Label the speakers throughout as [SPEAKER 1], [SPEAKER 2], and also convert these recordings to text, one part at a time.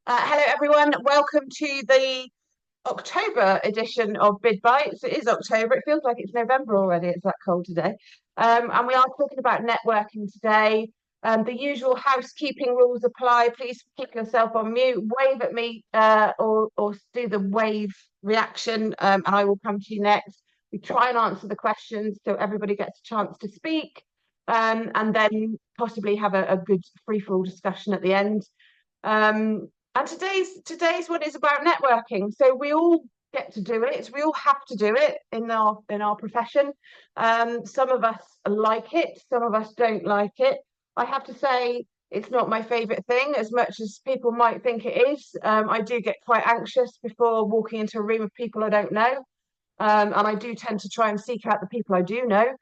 [SPEAKER 1] Hello, everyone. Welcome to the October edition of BIDx. It is October. It feels like it's November already. It's that cold today. And we are talking about networking today. The usual housekeeping rules apply. Please keep yourself on mute. Wave at me or do the wave reaction, and I will come to you next. We try and answer the questions so everybody gets a chance to speak, and then possibly have a good free-for-all discussion at the end. And today's one is about networking. So we all get to do it. We all have to do it in our profession. Some of us like it, some of us don't like it. I have to say it's not my favorite thing as much as people might think it is. I do get quite anxious before walking into a room of people I don't know. And I do tend to try and seek out the people I do know,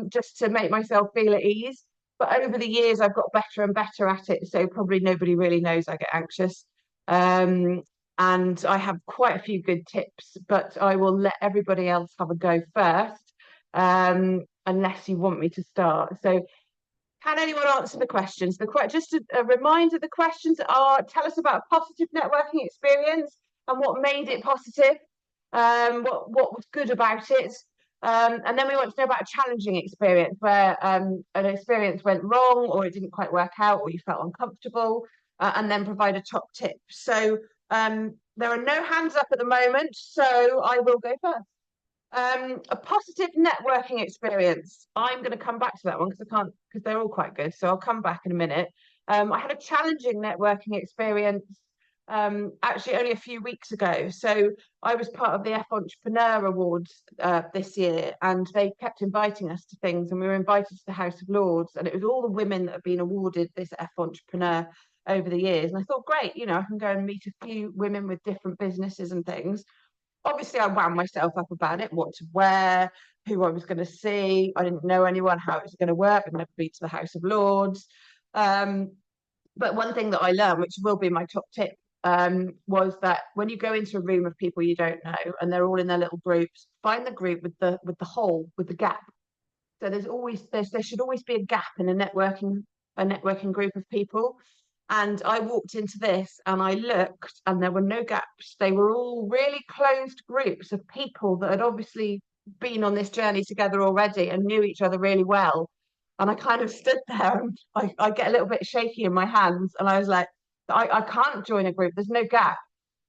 [SPEAKER 1] just to make myself feel at ease. But over the years, I've got better and better at it. So probably nobody really knows I get anxious. Um, and I have quite a few good tips, but I will let everybody else have a go first, unless you want me to start. So can anyone answer the questions? Just a reminder, the questions are: tell us about a positive networking experience and what made it positive, what was good about it. And then we want to know about a challenging experience where an experience went wrong or it didn't quite work out or you felt uncomfortable, and then provide a top tip. So there are no hands up at the moment, so I will go first. A positive networking experience. I'm going to come back to that one because I can't, because they're all quite good. So I'll come back in a minute. I had a challenging networking experience actually only a few weeks ago. So I was part of the F Entrepreneur Awards this year, and they kept inviting us to things, and we were invited to the House of Lords, and it was all the women that have been awarded this F Entrepreneur over the years. And I thought, great, I can go and meet a few women with different businesses and things. Obviously, I wound myself up about it, what to wear, who I was going to see. I didn't know anyone, how it was going to work. I've never been to the House of Lords. Um, but one thing that I learned, which will be my top tip, was that when you go into a room of people you don't know and they're all in their little groups, find the group with the hole, with the gap. So there should always be a gap in a networking group of people. And I walked into this and I looked and there were no gaps. They were all really closed groups of people that had obviously been on this journey together already and knew each other really well. And I kind of stood there and I get a little bit shaky in my hands. And I was like, I can't join a group. There's no gap.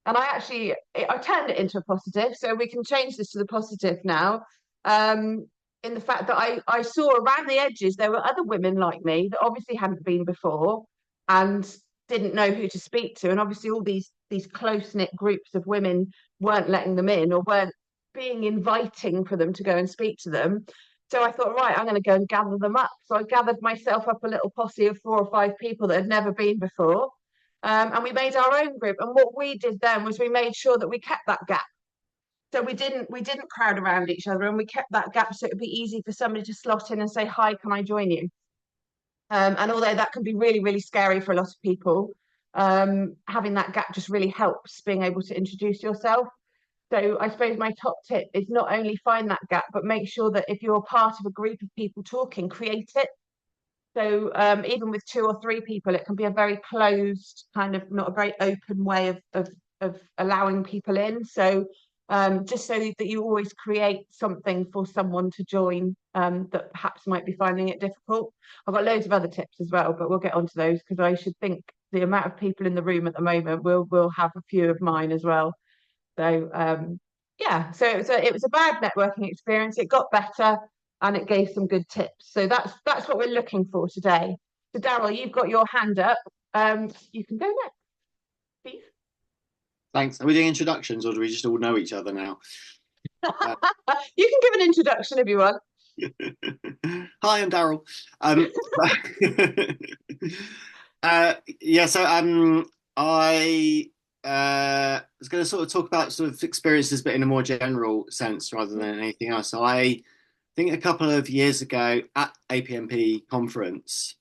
[SPEAKER 1] And I turned it into a positive. So we can change this to the positive now. In the fact that I saw around the edges, there were other women like me that obviously hadn't been before and didn't know who to speak to. And obviously all these close-knit groups of women weren't letting them in or weren't being inviting for them to go and speak to them. So I thought, right, I'm going to go and gather them up. So I gathered myself up a little posse of 4 or 5 people that had never been before. And we made our own group. And what we did then was we made sure that we kept that gap. So we didn't crowd around each other, and we kept that gap so it would be easy for somebody to slot in and say, "Hi, can I join you?" And although that can be really, really scary for a lot of people, having that gap just really helps being able to introduce yourself. So I suppose my top tip is not only find that gap, but make sure that if you're part of a group of people talking, create it. So even with 2 or 3 people, it can be a very closed, kind of not a very open way of allowing people in. So just so that you always create something for someone to join that perhaps might be finding it difficult. I've got loads of other tips as well, but we'll get onto those because I should think the amount of people in the room at the moment will have a few of mine as well. So yeah, so it was a bad networking experience. It got better and it gave some good tips. So that's what we're looking for today. So Daryl, you've got your hand up. You can go next, please.
[SPEAKER 2] Thanks. Are we doing introductions or do we just all know each other now?
[SPEAKER 1] You can give an introduction if you want.
[SPEAKER 2] Hi, I'm Daryl. Um, yeah, so I was going to sort of talk about sort of experiences, but in a more general sense rather than anything else. So I think a couple of years ago at APMP conference,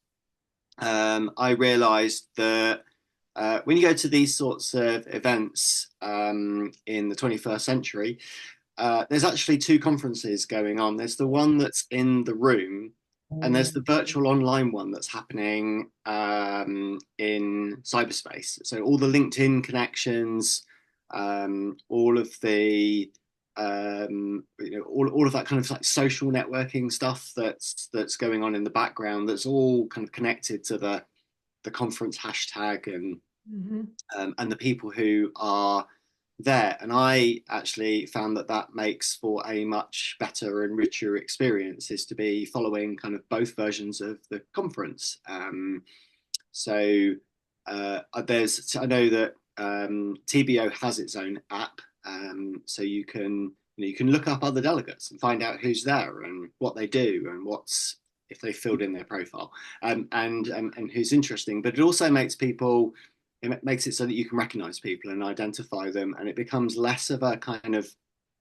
[SPEAKER 2] I realised that when you go to these sorts of events in the 21st century, there's actually two conferences going on. There's the one that's in the room, and there's the virtual online one that's happening in cyberspace. So all the LinkedIn connections, all of the all of that kind of like social networking stuff that's going on in the background. That's all kind of connected to the conference hashtag
[SPEAKER 1] Mhm.
[SPEAKER 2] and the people who are there. And I actually found that that makes for a much better and richer experience is to be following kind of both versions of the conference. So I know that TBO has its own app, so you can look up other delegates and find out who's there and what they do and what's if they filled in their profile and who's interesting. But it also it makes it so that you can recognize people and identify them, and it becomes less of a kind of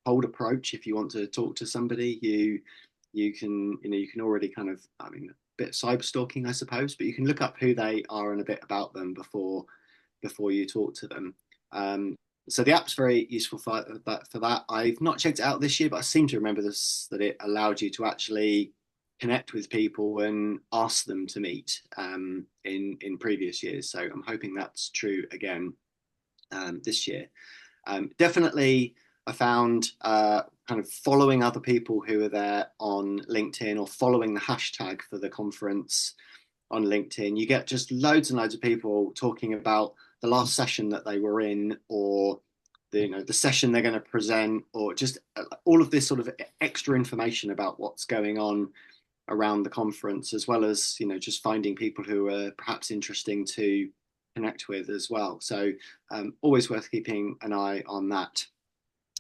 [SPEAKER 2] cold approach. If you want to talk to somebody, you can already kind of, I mean, a bit of cyber stalking, I suppose, but you can look up who they are and a bit about them before you talk to them. So the app's very useful for that. I've not checked it out this year, but I seem to remember this that it allowed you to actually connect with people and ask them to meet in previous years. So I'm hoping that's true again this year. Definitely, I found kind of following other people who are there on LinkedIn or following the hashtag for the conference on LinkedIn, you get just loads and loads of people talking about the last session that they were in, or the session they're going to present, or just all of this sort of extra information about what's going on around the conference, as well as just finding people who are perhaps interesting to connect with as well. So always worth keeping an eye on that.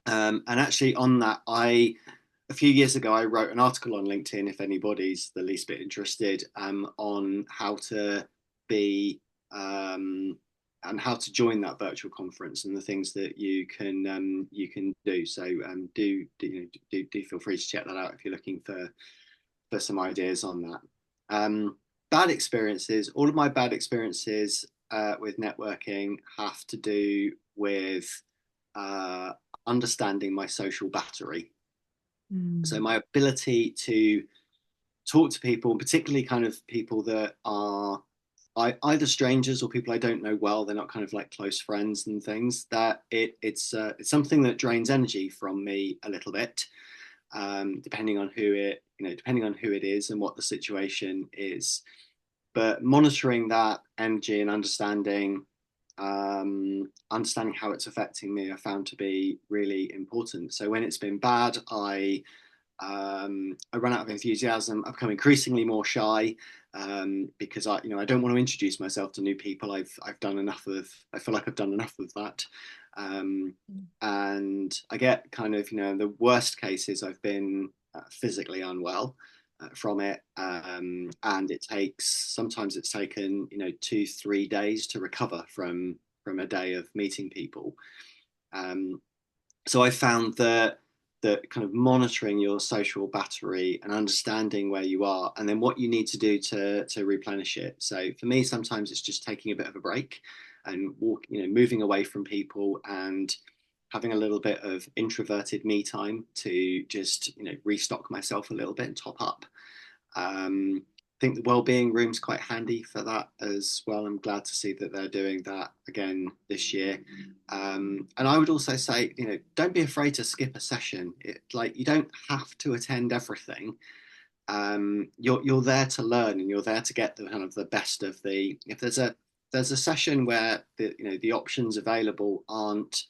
[SPEAKER 2] And actually, on that, a few years ago, I wrote an article on LinkedIn, if anybody's the least bit interested, on how to be and how to join that virtual conference and the things that you can do. So do feel free to check that out if you're looking for some ideas on that. Bad experiences. All of my bad experiences with networking have to do with uh, understanding my social battery. So
[SPEAKER 1] Mm.
[SPEAKER 2] my ability to talk to people, particularly kind of people that are either strangers or people I don't know well. They're not kind of like close friends and things. That it's something that drains energy from me a little bit, depending on depending on who it is and what the situation is. But monitoring that energy and understanding how it's affecting me, I found to be really important. So when it's been bad, I run out of enthusiasm. I've become increasingly more shy because I don't want to introduce myself to new people. I've done enough of. I feel like I've done enough of that, um, and I get kind of the worst cases. I've been physically unwell from it, and sometimes it's taken 2-3 days to recover from a day of meeting people. Um, so I found that kind of monitoring your social battery and understanding where you are and then what you need to do to replenish it. So for me, sometimes it's just taking a bit of a break and moving away from people and having a little bit of introverted me time to just restock myself a little bit and top up. I think the wellbeing room's quite handy for that as well. I'm glad to see that they're doing that again this year. And I would also say, don't be afraid to skip a session. Like you don't have to attend everything. You're there to learn and you're there to get the kind of the best of the. If there's a session where the options available aren't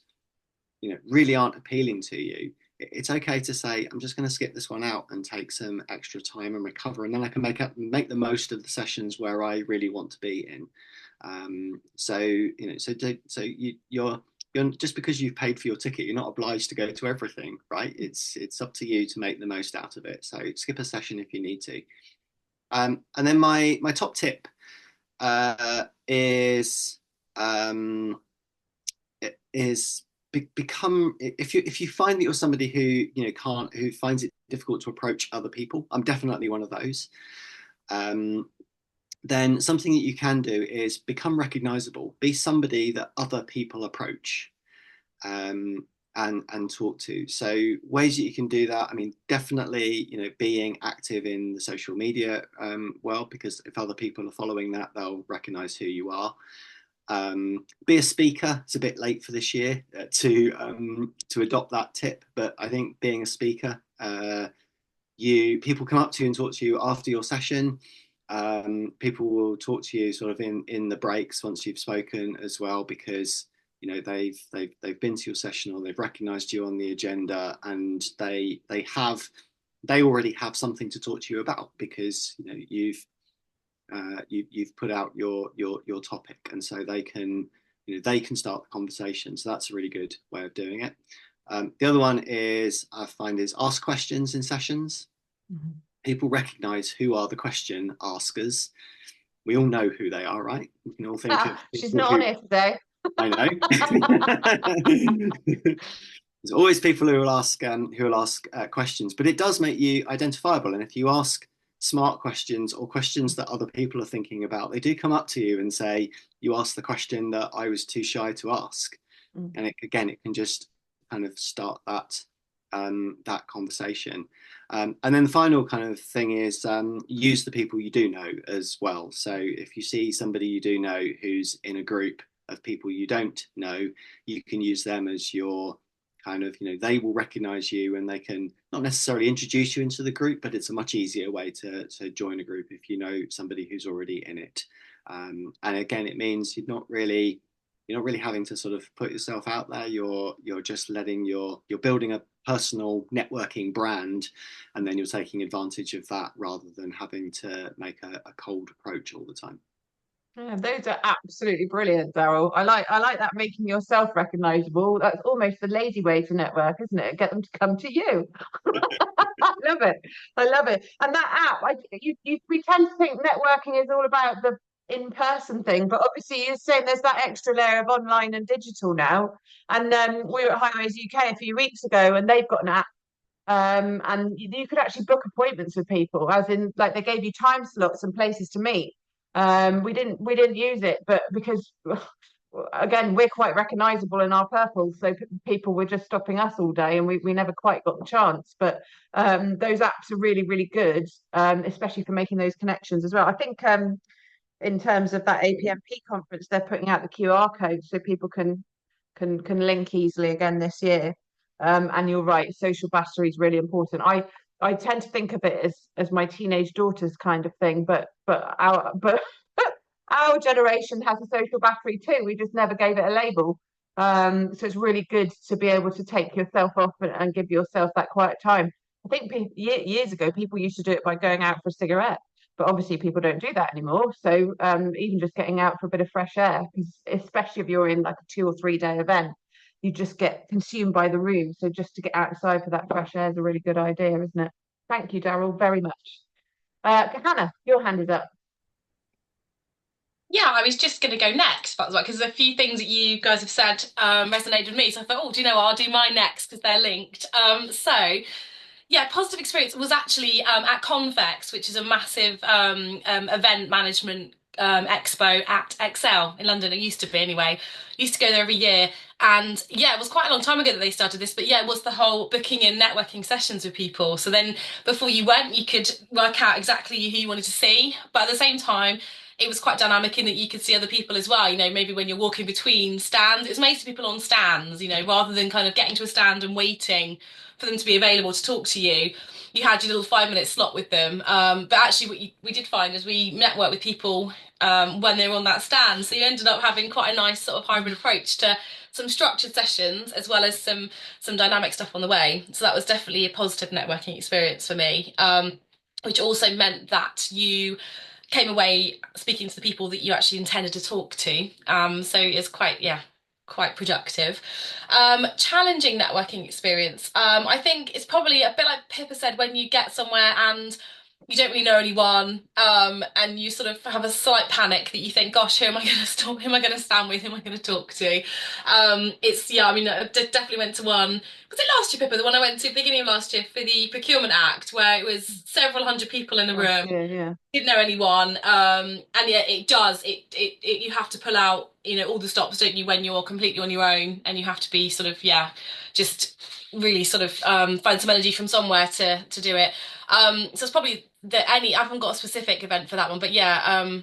[SPEAKER 2] really aren't appealing to you, it's okay to say I'm just going to skip this one out and take some extra time and recover, and then I can make the most of the sessions where I really want to be in. You're just because you've paid for your ticket, you're not obliged to go to everything, right? It's up to you to make the most out of it. So skip a session if you need to. And then my top tip is is become if you find that you're somebody who can't who finds it difficult to approach other people. I'm definitely one of those. um, then something that you can do is become recognizable, be somebody that other people approach. and talk to. So ways that you can do that, I mean, definitely, being active in the social media world, because if other people are following that, they'll recognize who you are. Be a speaker. It's a bit late for this year to adopt that tip, but I think being a speaker, people come up to you and talk to you after your session. People will talk to you sort of in the breaks once you've spoken as well, because they've been to your session, or they've recognised you on the agenda, and they already have something to talk to you about, because you've put out your topic, and so they can start the conversation. So that's a really good way of doing it. The other one is, I find, is ask questions in sessions. Mm-hmm. People recognise who are the question askers. We all know who they are, right? We can all think of
[SPEAKER 1] she's not on it today.
[SPEAKER 2] I know. There's always people who will ask questions, but it does make you identifiable. And if you ask smart questions, or questions that other people are thinking about, they do come up to you and say, "You asked the question that I was too shy to ask." And it can just kind of start that conversation. And then the final kind of thing is, use the people you do know as well. So if you see somebody you do know who's in a group of people you don't know, you can use them as your kind of, they will recognize you, and they can not necessarily introduce you into the group, but it's a much easier way to join a group if you know somebody who's already in it. And again, it means you're not really having to sort of put yourself out there. You're just you're building a personal networking brand, and then you're taking advantage of that, rather than having to make a cold approach all the time.
[SPEAKER 1] Yeah, those are absolutely brilliant, Daryl. I like that, making yourself recognizable. That's almost the lazy way to network, isn't it? Get them to come to you. I love it. I love it. And that app, we tend to think networking is all about the in-person thing, but obviously you're saying there's that extra layer of online and digital now. And we were at Highways UK a few weeks ago, and they've got an app. And you could actually book appointments with people, as in, like, they gave you time slots and places to meet. We didn't use it, but because again, we're quite recognizable in our purples, so people were just stopping us all day, and we never quite got the chance. But those apps are really, really good, especially for making those connections as well. I think in terms of that APMP conference, they're putting out the QR code so people can link easily again this year. And you're right, social battery is really important. I tend to think of it as my teenage daughter's kind of thing, but our generation has a social battery too. We just never gave it a label. So it's really good to be able to take yourself off and give yourself that quiet time. I think years ago, people used to do it by going out for a cigarette, but obviously people don't do that anymore. So even just getting out for a bit of fresh air, because especially if you're in like a 2 or 3 day event, you just get consumed by the room. So just to get outside for that fresh air is a really good idea, isn't it? Thank you, Daryl, very much. Hannah, your hand is up.
[SPEAKER 3] Yeah, I was just going to go next, but because there's a few things that you guys have said resonated with me. So I thought, oh, do you know what? I'll do mine next because they're linked. Yeah, positive experience was actually at Convex, which is a massive event management expo at Excel in London. It used to be anyway. Used to go there every year. And yeah, it was quite a long time ago that they started this, but yeah, it was the whole booking and networking sessions with people. So then before you went, you could work out exactly who you wanted to see. But at the same time, it was quite dynamic in that you could see other people as well. Maybe when you're walking between stands, it's mostly people on stands, rather than kind of getting to a stand and waiting for them to be available to talk to you. You had your little 5 minute slot with them. But actually, what we did find is we networked with people when they were on that stand. So you ended up having quite a nice sort of hybrid approach to some structured sessions as well as some dynamic stuff on the way. So that was definitely a positive networking experience for me, which also meant that you came away speaking to the people that you actually intended to talk to. So it's quite productive. Challenging networking experience. I think it's probably a bit like Pippa said, when you get somewhere and you don't really know anyone, and you sort of have a slight panic that you think, gosh, who am I going to stop? Who am I going to stand with? Who am I going to talk to? I definitely went to one. Was it last year, Pippa? The one I went to beginning of last year for the Procurement Act, where it was several hundred people in the room.
[SPEAKER 1] Yeah.
[SPEAKER 3] didn't know anyone. And yeah, it does. You have to pull out, all the stops, don't you, when you're completely on your own, and you have to be sort of, yeah, just really sort of find some energy from somewhere to do it. So it's probably I haven't got a specific event for that one, but yeah,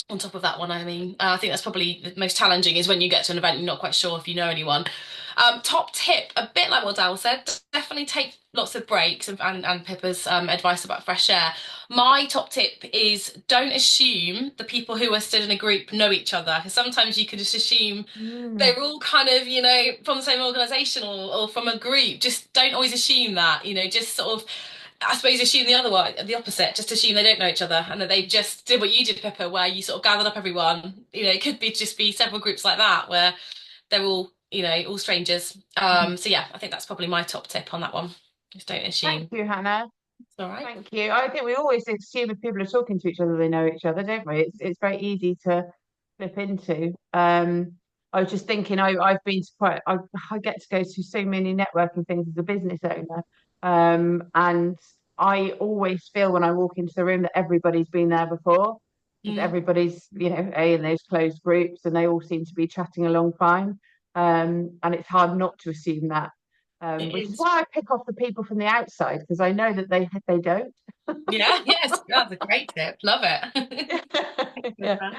[SPEAKER 3] on top of that one, I mean, I think that's probably the most challenging is when you get to an event, you're not quite sure if you know anyone. Top tip, a bit like what Dal said, definitely take lots of breaks and Pippa's advice about fresh air. My top tip is don't assume the people who are stood in a group know each other, because sometimes you can just assume
[SPEAKER 1] Mm.
[SPEAKER 3] they're all kind of, from the same organisation or from a group. Just don't always assume that, just sort of I suppose assume the other one, the opposite. Just assume they don't know each other and that they just did what you did, Pippa, where you sort of gathered up everyone. It could be just be several groups like that where they're all, all strangers. So yeah, I think that's probably my top tip on that one. Just don't
[SPEAKER 1] Thank
[SPEAKER 3] assume.
[SPEAKER 1] you, Hannah.
[SPEAKER 3] It's all right.
[SPEAKER 1] Thank you. I think we always assume if people are talking to each other, they know each other, don't we? It's very easy to flip into. I was just thinking, I've been to I get to go to so many networking things as a business owner, and I always feel when I walk into the room that everybody's been there before because
[SPEAKER 3] Mm,
[SPEAKER 1] everybody's in those closed groups and they all seem to be chatting along fine. And it's hard not to assume that
[SPEAKER 3] it
[SPEAKER 1] which is
[SPEAKER 3] is.
[SPEAKER 1] why I pick off the people from the outside because I know that they don't.
[SPEAKER 3] Yeah, yes, that's a great tip. Love it.
[SPEAKER 1] Yeah.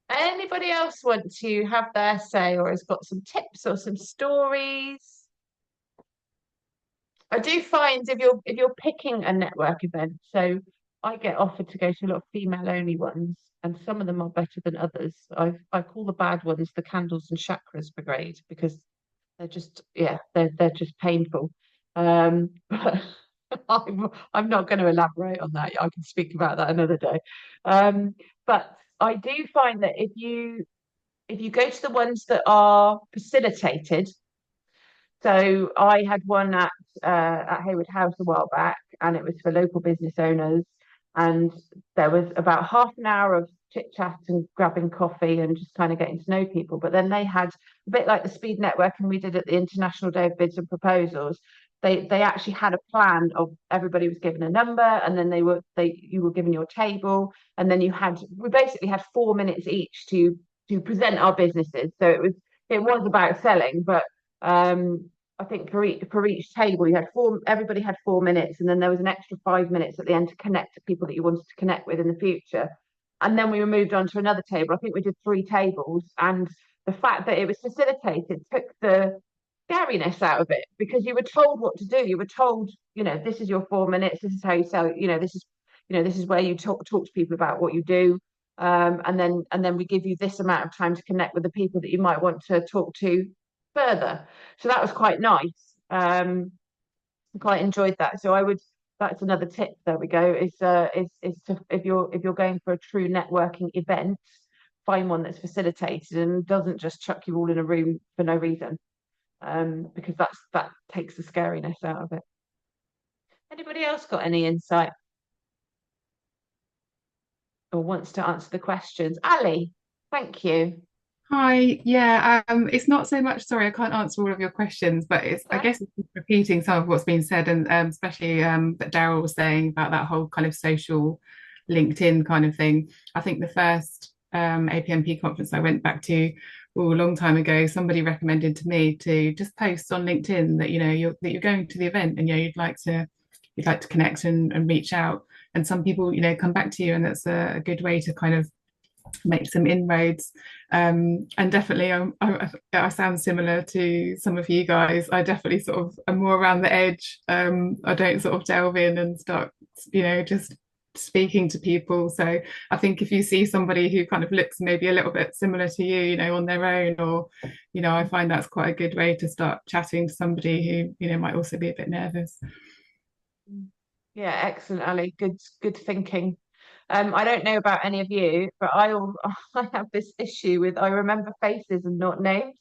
[SPEAKER 1] Anybody else want to have their say or has got some tips or some stories? I do find if you're picking a network event, so I get offered to go to a lot of female only ones, and some of them are better than others. I call the bad ones the candles and chakras brigade because they're just they're just painful. But I'm not going to elaborate on that. I can speak about that another day. But I do find that if you go to the ones that are facilitated, so I had one at Hayward House a while back, and it was for local business owners. And there was about half an hour of chit chat and grabbing coffee and just kind of getting to know people. But then they had a bit like the speed networking we did at the International Day of Bids and Proposals. They actually had a plan of everybody was given a number, and then you were given your table, and then we basically had 4 minutes each to present our businesses. So it was about selling, but I think for each table you had everybody had 4 minutes, and then there was an extra 5 minutes at the end to connect to people that you wanted to connect with in the future. And then we were moved on to another table. I think we did 3 tables, and the fact that it was facilitated took the scariness out of it because you were told what to do. You were told, this is your 4 minutes, this is how you sell, this is where you talk to people about what you do. And then we give you this amount of time to connect with the people that you might want to talk to further. So that was quite nice. I quite enjoyed that. So that's another tip. There we go. Is to if you're going for a true networking event, find one that's facilitated and doesn't just chuck you all in a room for no reason. Because that takes the scariness out of it. Anybody else got any insight or wants to answer the questions? Ali, thank you.
[SPEAKER 4] Hi, yeah, it's not so much, sorry, I can't answer all of your questions, but I
[SPEAKER 1] Right?
[SPEAKER 4] guess it's just repeating some of what's been said, and especially that Daryl was saying about that whole kind of social LinkedIn kind of thing. I think the first APMP conference I went back to a long time ago, somebody recommended to me to just post on LinkedIn that you're going to the event and you'd like to connect and reach out. And some people come back to you, and that's a good way to kind of make some inroads. And definitely, I sound similar to some of you guys. I definitely sort of am more around the edge. I don't sort of delve in and start, just speaking to people. So I think if you see somebody who kind of looks maybe a little bit similar to you, on their own, or, I find that's quite a good way to start chatting to somebody who, might also be a bit nervous.
[SPEAKER 1] Yeah, excellent, Ali. Good thinking. I don't know about any of you, but I have this issue with I remember faces and not names.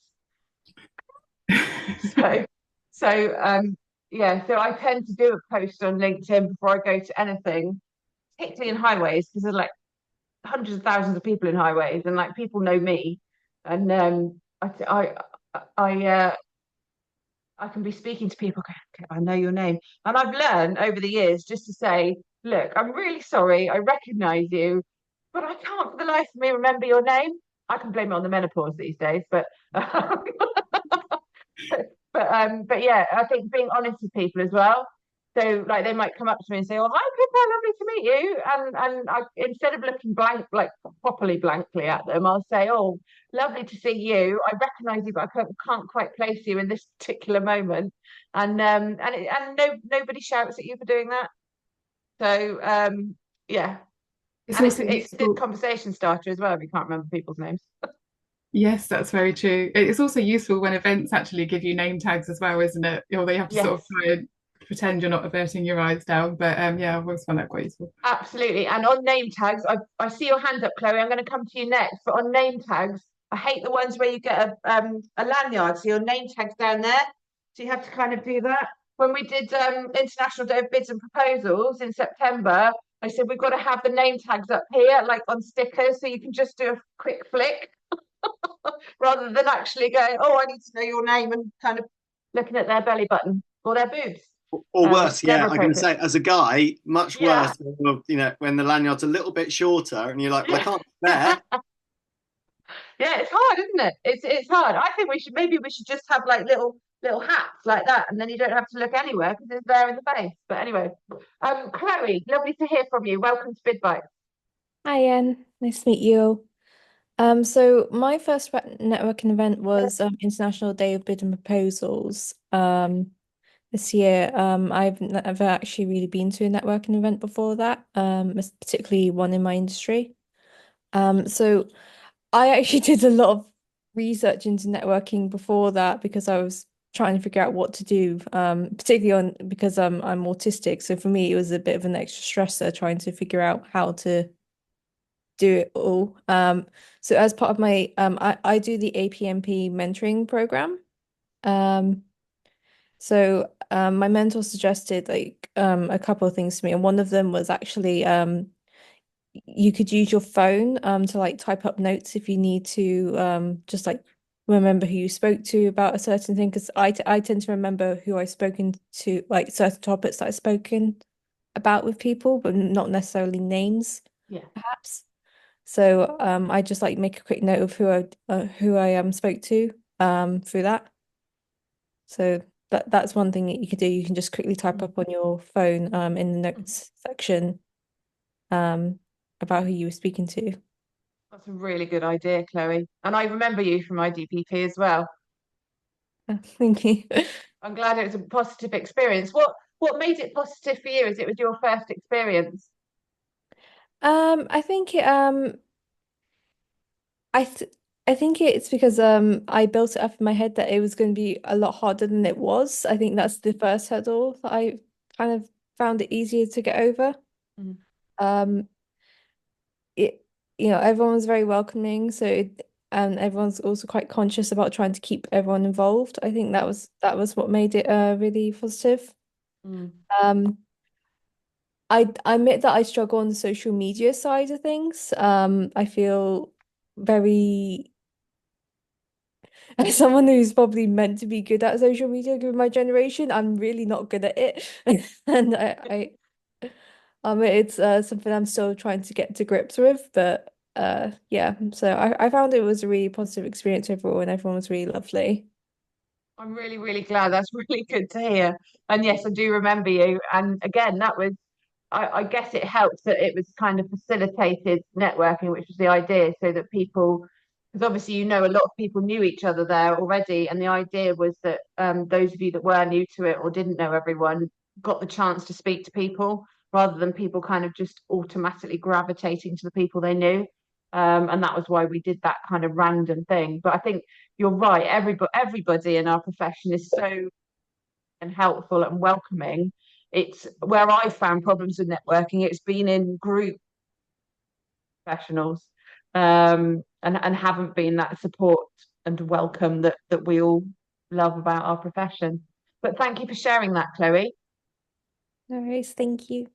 [SPEAKER 1] So so I tend to do a post on LinkedIn before I go to anything, particularly in highways, because there's like hundreds of thousands of people in highways, and like people know me, and I can be speaking to people. Okay, I know your name, and I've learned over the years just to say look, I'm really sorry. I recognise you, but I can't for the life of me remember your name. I can blame it on the menopause these days, but but yeah, I think being honest with people as well. So like they might come up to me and say, "Oh, hi, Pippa, lovely to meet you," and I, instead of looking blank, like properly blankly at them, I'll say, "Oh, lovely to see you. I recognise you, but I can't quite place you in this particular moment." And no, nobody shouts at you for doing that. So yeah,
[SPEAKER 4] It's
[SPEAKER 1] and
[SPEAKER 4] also
[SPEAKER 1] it's a good
[SPEAKER 4] useful.
[SPEAKER 1] conversation starter as well if you can't remember people's names.
[SPEAKER 4] Yes, that's very true. It's also useful when events actually give you name tags as well, isn't it? Or they have to sort of
[SPEAKER 1] Yes.
[SPEAKER 4] try and pretend you're not averting your eyes down. But yeah, I've always found that quite useful.
[SPEAKER 1] Absolutely. And on name tags, I see your hand up, Chloe. I'm going to come to you next. But on name tags, I hate the ones where you get a lanyard. So your name tag's down there. So you have to kind of do that. When we did International Day of Bids and Proposals in September, I said we've got to have the name tags up here, like on stickers, so you can just do a quick flick rather than actually going, oh, I need to know your name and kind of looking at their belly button or their boobs.
[SPEAKER 2] Or worse, yeah,
[SPEAKER 1] Never
[SPEAKER 2] I'm going to
[SPEAKER 1] appropriate.
[SPEAKER 2] say, as a guy, much
[SPEAKER 1] Yeah.
[SPEAKER 2] worse. When the lanyard's a little bit shorter, and you're like, well, I
[SPEAKER 1] Yeah.
[SPEAKER 2] can't there.
[SPEAKER 1] Yeah, it's hard, isn't it? It's hard. I think we should just have like little hats like that, and then you don't have to look anywhere because it's there in the face. But anyway, Chloe, lovely to hear from you. Welcome to BidBite.
[SPEAKER 5] Hi, Anne. Nice to meet you. So my first networking event was International Day of Bid and Proposals this year. I've never actually really been to a networking event before that, particularly one in my industry. So I actually did a lot of research into networking before that because I was trying to figure out what to do, particularly on because I'm autistic. So for me, it was a bit of an extra stressor trying to figure out how to do it all. So as part of my I do the APMP mentoring program. Um, my mentor suggested like a couple of things to me, and one of them was actually you could use your phone to like type up notes if you need to just like remember who you spoke to about a certain thing because I tend to remember who I've spoken to, like certain topics that I've spoken about with people, but not necessarily names,
[SPEAKER 1] Yeah.
[SPEAKER 5] perhaps. So I just like make a quick note of who I spoke to through that. So that's one thing that you could do. You can just quickly type up on your phone in the notes section um about who you were speaking to.
[SPEAKER 1] That's a really good idea, Chloe. And I remember you from IDPP as well.
[SPEAKER 5] Thank you.
[SPEAKER 1] I'm glad it was a positive experience. What made it positive for you as it was your first experience?
[SPEAKER 5] I think I th I think it's because I built it up in my head that it was going to be a lot harder than it was. I think that's the first hurdle that I kind of found it easier to get over.
[SPEAKER 1] Mm.
[SPEAKER 5] Um, it everyone was very welcoming, and everyone's also quite conscious about trying to keep everyone involved. I think that was what made it really positive.
[SPEAKER 1] Mm.
[SPEAKER 5] Um, I admit that I struggle on the social media side of things. I feel very as someone who's probably meant to be good at social media given my generation, I'm really not good at it. And it's something I'm still trying to get to grips with, but yeah, so I found it was a really positive experience overall and everyone was really lovely.
[SPEAKER 1] I'm really, really glad. That's really good to hear. And yes, I do remember you. And again, that was, I guess it helped that it was kind of facilitated networking, which was the idea, so that people, because obviously, a lot of people knew each other there already. And the idea was that those of you that were new to it or didn't know everyone got the chance to speak to people rather than people kind of just automatically gravitating to the people they knew. And that was why we did that kind of random thing. But I think you're right. Everybody in our profession is so and helpful and welcoming. It's where I found problems with networking. It's been in group professionals, and haven't been that support and welcome that we all love about our profession. But thank you for sharing that, Chloe.
[SPEAKER 5] No worries, thank you.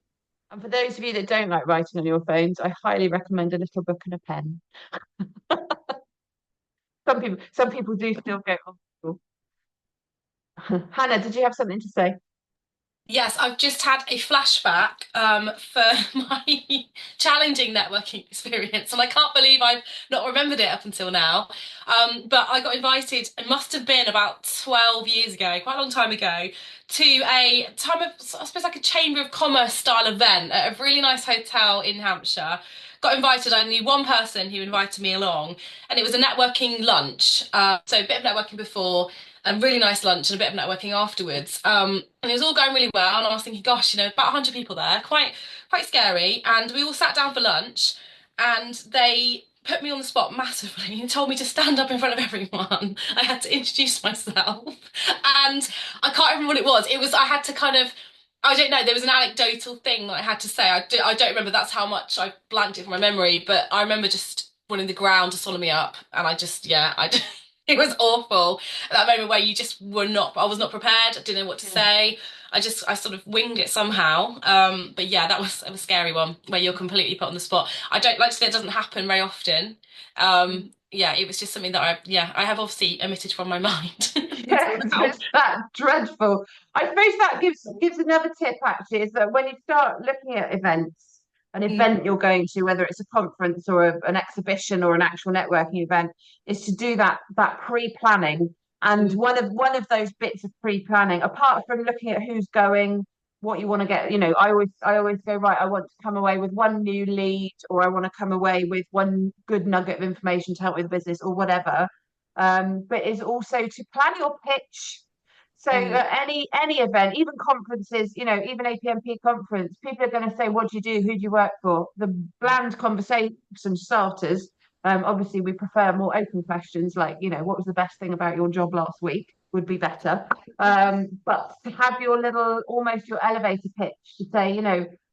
[SPEAKER 1] And for those of you that don't like writing on your phones, I highly recommend a little book and a pen. Some people do still go old school. Hannah, did you have something to say?
[SPEAKER 3] Yes, I've just had a flashback for my challenging networking experience, and I can't believe I've not remembered it up until now. But I got invited, it must have been about 12 years ago, quite a long time ago, to a time of, I suppose, like a Chamber of Commerce style event at a really nice hotel in Hampshire. Got invited, I knew one person who invited me along, and it was a networking lunch. So a bit of networking before, a really nice lunch and a bit of networking afterwards. And it was all going really well. And I was thinking, gosh, about 100 people there, quite scary. And we all sat down for lunch, and they put me on the spot massively and told me to stand up in front of everyone. I had to introduce myself, and I can't remember what it was. It was I had to kind of. I don't know. There was an anecdotal thing that I had to say. I don't remember. That's how much I blanked it from my memory. But I remember just wanting the ground to swallow me up, and I just, yeah, it was awful at that moment where you just were not, I was not prepared. I didn't know what to say. I sort of winged it somehow. But yeah, that was a scary one where you're completely put on the spot. I don't like to say it doesn't happen very often. Yeah, it was just something that I have obviously omitted from my mind until
[SPEAKER 1] Yes,
[SPEAKER 3] now.
[SPEAKER 1] it's that dreadful. I suppose that gives another tip actually, is that when you start looking at events, an
[SPEAKER 3] Mm,
[SPEAKER 1] event you're going to, whether it's a conference or an exhibition or an actual networking event, is to do that pre-planning. And
[SPEAKER 3] mm,
[SPEAKER 1] one of those bits of pre-planning, apart from looking at who's going, what you want to get, I always go, right, I want to come away with one new lead, or I want to come away with one good nugget of information to help with the business or whatever, but is also to plan your pitch. So
[SPEAKER 3] mm.
[SPEAKER 1] any event, even conferences, even APMP conference, people are going to say, "What do you do? Who do you work for?" The bland conversation starters. Obviously, we prefer more open questions like, what was the best thing about your job last week? Would be better. But to have your little, almost your elevator pitch to say,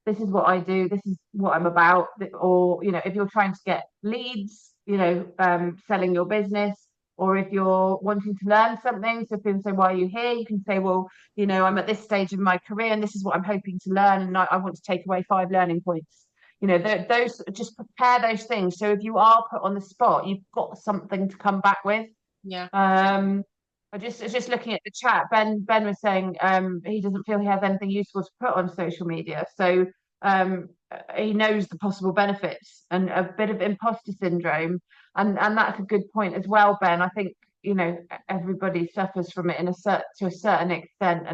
[SPEAKER 1] this is what I do, this is what I'm about, or if you're trying to get leads, selling your business, or if you're wanting to learn something. So if people say, "Why are you here?" You can say, "Well, I'm at this stage of my career and this is what I'm hoping to learn, and I want to take away 5 learning points." Those, just prepare those things. So if you are put on the spot, you've got something to come back with.
[SPEAKER 3] Yeah.
[SPEAKER 1] Um, I was just looking at the chat. Ben was saying he doesn't feel he has anything useful to put on social media. So he knows the possible benefits and a bit of imposter syndrome, and that's a good point as well, Ben. I think everybody suffers from it to a certain extent,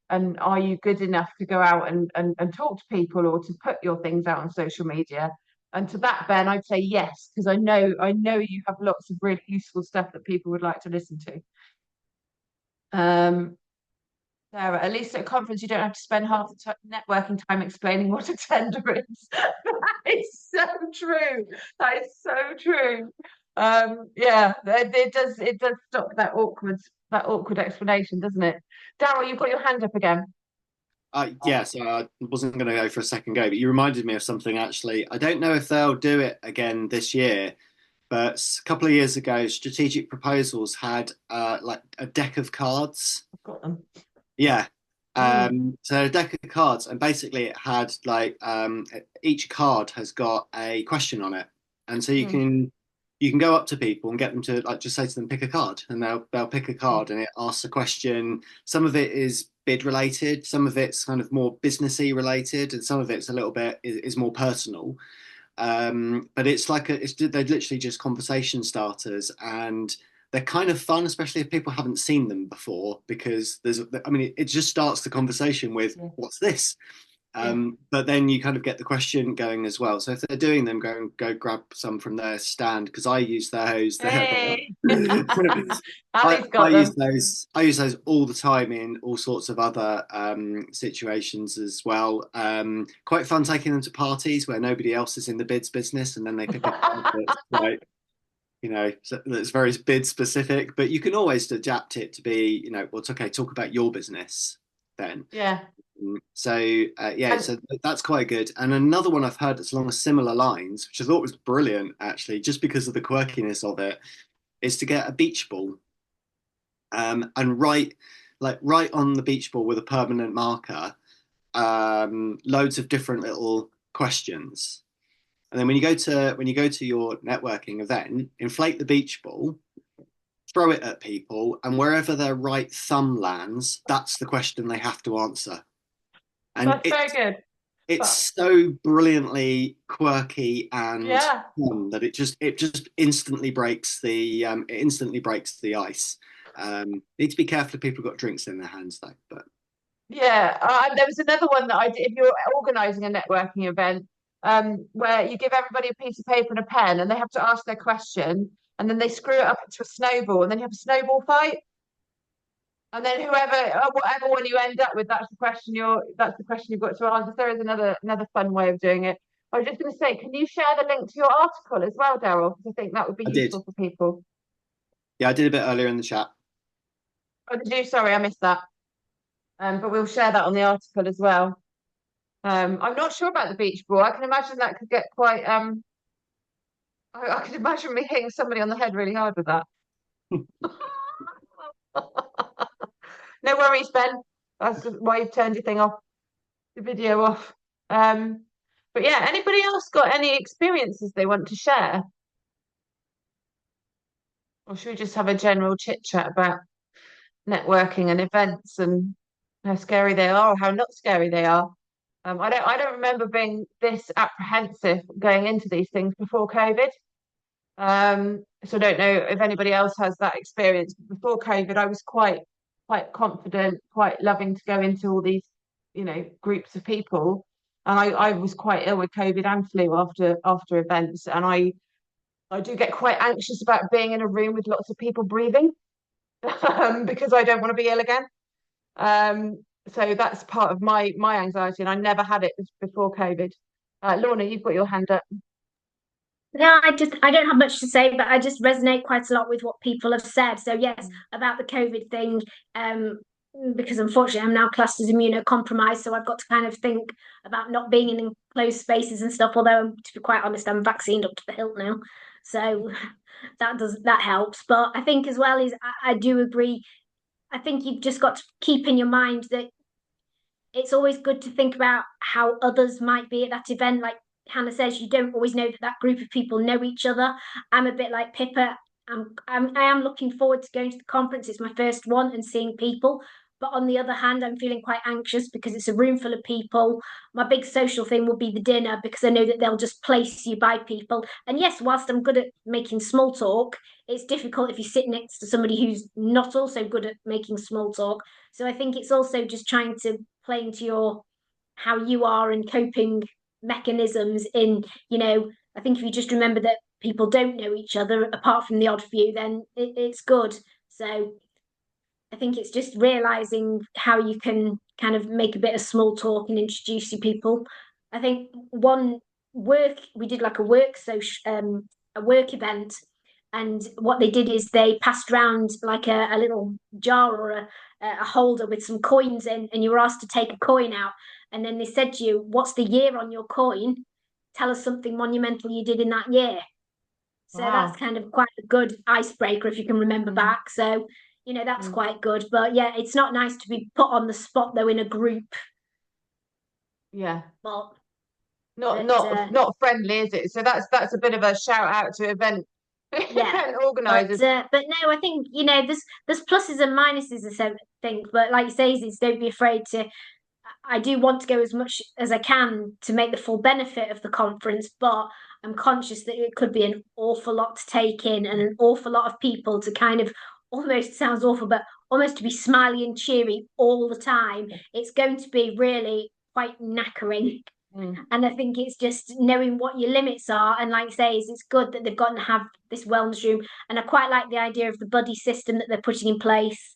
[SPEAKER 1] and are you good enough to go out and talk to people or to put your things out on social media? And to that, Ben, I'd say yes, because I know you have lots of really useful stuff that people would like to listen to. Um, Sarah, at least at a conference, you don't have to spend half the networking time explaining what a tender is. That is so true. That is so true. Yeah, it does stop that awkward explanation, doesn't it? Daryl, you've got your hand up again.
[SPEAKER 2] Yeah, so I wasn't going to go for a second go, but you reminded me of something actually. I don't know if they'll do it again this year, but a couple of years ago, Strategic Proposals had like a deck of cards.
[SPEAKER 1] I've got them.
[SPEAKER 2] Yeah.
[SPEAKER 1] Mm,
[SPEAKER 2] So a deck of cards, and basically it had like each card has got a question on it, and so you
[SPEAKER 1] mm,
[SPEAKER 2] can go up to people and get them to like just say to them pick a card, and they'll pick a
[SPEAKER 1] mm.
[SPEAKER 2] card, and it asks a question. Some of it is bid related, some of it's kind of more businessy related, and some of it's a little bit is more personal. But it's like they're literally just conversation starters, and they're kind of fun, especially if people haven't seen them before, because I mean, it just starts the conversation with
[SPEAKER 1] Yeah,
[SPEAKER 2] "What's this?"
[SPEAKER 1] yeah.
[SPEAKER 2] But then you kind of get the question going as well. So if they're doing them, go grab some from their stand, because I use those.
[SPEAKER 1] Hey,
[SPEAKER 2] I,
[SPEAKER 1] Ali's
[SPEAKER 2] I
[SPEAKER 1] got
[SPEAKER 2] use
[SPEAKER 1] them.
[SPEAKER 2] those. I use those all the time in all sorts of other situations as well. Quite fun taking them to parties where nobody else is in the bids business, and then they pick a card that's like so that's very bid specific. But you can always adapt it to be, well, it's okay. Talk about your business then.
[SPEAKER 1] Yeah,
[SPEAKER 2] So yeah,
[SPEAKER 1] and
[SPEAKER 2] so that's quite good. And another one I've heard that's along similar lines, which I thought was brilliant actually, just because of the quirkiness of it, is to get a beach ball and write on the beach ball with a permanent marker loads of different little questions. And then when you go to your networking event, inflate the beach ball, throw it at people, and wherever their right thumb lands, that's the question they have to answer. and
[SPEAKER 1] That's very good.
[SPEAKER 2] it's
[SPEAKER 1] But
[SPEAKER 2] so brilliantly quirky and
[SPEAKER 1] yeah.
[SPEAKER 2] fun that it just instantly breaks the ice. Need to be careful if people got drinks in their hands though. But
[SPEAKER 1] Yeah, there was another one that I did. If you're organising a networking event, where you give everybody a piece of paper and a pen, and they have to ask their question, and then they screw it up into a snowball, and then you have a snowball fight, and then whatever one you end up with, that's the question you've got to answer. There is another fun way of doing it. I was just going to say, can you share the link to your article as well, Daryl? Because I think that would be
[SPEAKER 2] I did.
[SPEAKER 1] useful for people.
[SPEAKER 2] Yeah, I did a bit earlier in the chat.
[SPEAKER 1] Oh, did you? Sorry, I missed that. But we'll share that on the article as well. I'm not sure about the beach ball. I can imagine that could get quite. I could imagine me hitting somebody on the head really hard with that. No worries, Ben. That's why you've turned your thing off, the video off. But yeah, anybody else got any experiences they want to share? Or should we just have a general chit chat about networking and events and how scary they are or how not scary they are? I don't remember being this apprehensive going into these things before COVID. So I don't know if anybody else has that experience. Before COVID, I was quite confident, quite loving to go into all these, groups of people. And I was quite ill with COVID and flu after events. And I do get quite anxious about being in a room with lots of people breathing, because I don't want to be ill again. So that's part of my anxiety, and I never had it before COVID. Lorna, you've got your hand up.
[SPEAKER 6] Yeah, I don't have much to say, but I just resonate quite a lot with what people have said. So yes, about the COVID thing, because unfortunately I'm now classed as immunocompromised, so I've got to kind of think about not being in enclosed spaces and stuff. Although to be quite honest, I'm vaccinated up to the hilt now, so that helps. But I think as well is I do agree. I think you've just got to keep in your mind that it's always good to think about how others might be at that event. Like Hannah says, you don't always know that that group of people know each other. I'm a bit like Pippa. I am looking forward to going to the conference. It's my first one and seeing people. But on the other hand, I'm feeling quite anxious because it's a room full of people. My big social thing will be the dinner because I know that they'll just place you by people. And yes, whilst I'm good at making small talk, it's difficult if you sit next to somebody who's not also good at making small talk. So I think it's also just trying to play into your how you are and coping mechanisms in, I think if you just remember that people don't know each other apart from the odd few, then it's good. So I think it's just realizing how you can kind of make a bit of small talk and introduce you people. I think we did like a work event, and what they did is they passed around like a little jar or a holder with some coins in, and you were asked to take a coin out, and then they said to you, "What's the year on your coin? Tell us something monumental you did in that year." So
[SPEAKER 1] Wow.
[SPEAKER 6] that's kind of quite a good icebreaker if you can remember back. So, that's quite good. But yeah, it's not nice to be put on the spot though in a group.
[SPEAKER 1] Yeah.
[SPEAKER 6] But
[SPEAKER 1] Not friendly, is it? So that's a bit of a shout out to event organisers.
[SPEAKER 6] But no, I think there's pluses and minuses. I think, but like you say, is don't be afraid to. I do want to go as much as I can to make the full benefit of the conference, but I'm conscious that it could be an awful lot to take in and an awful lot of people to kind of almost sounds awful, but almost to be smiley and cheery all the time. It's going to be really quite knackering. And I think it's just knowing what your limits are. And like I say, it's good that they've got to have this wellness room. And I quite like the idea of the buddy system that they're putting in place.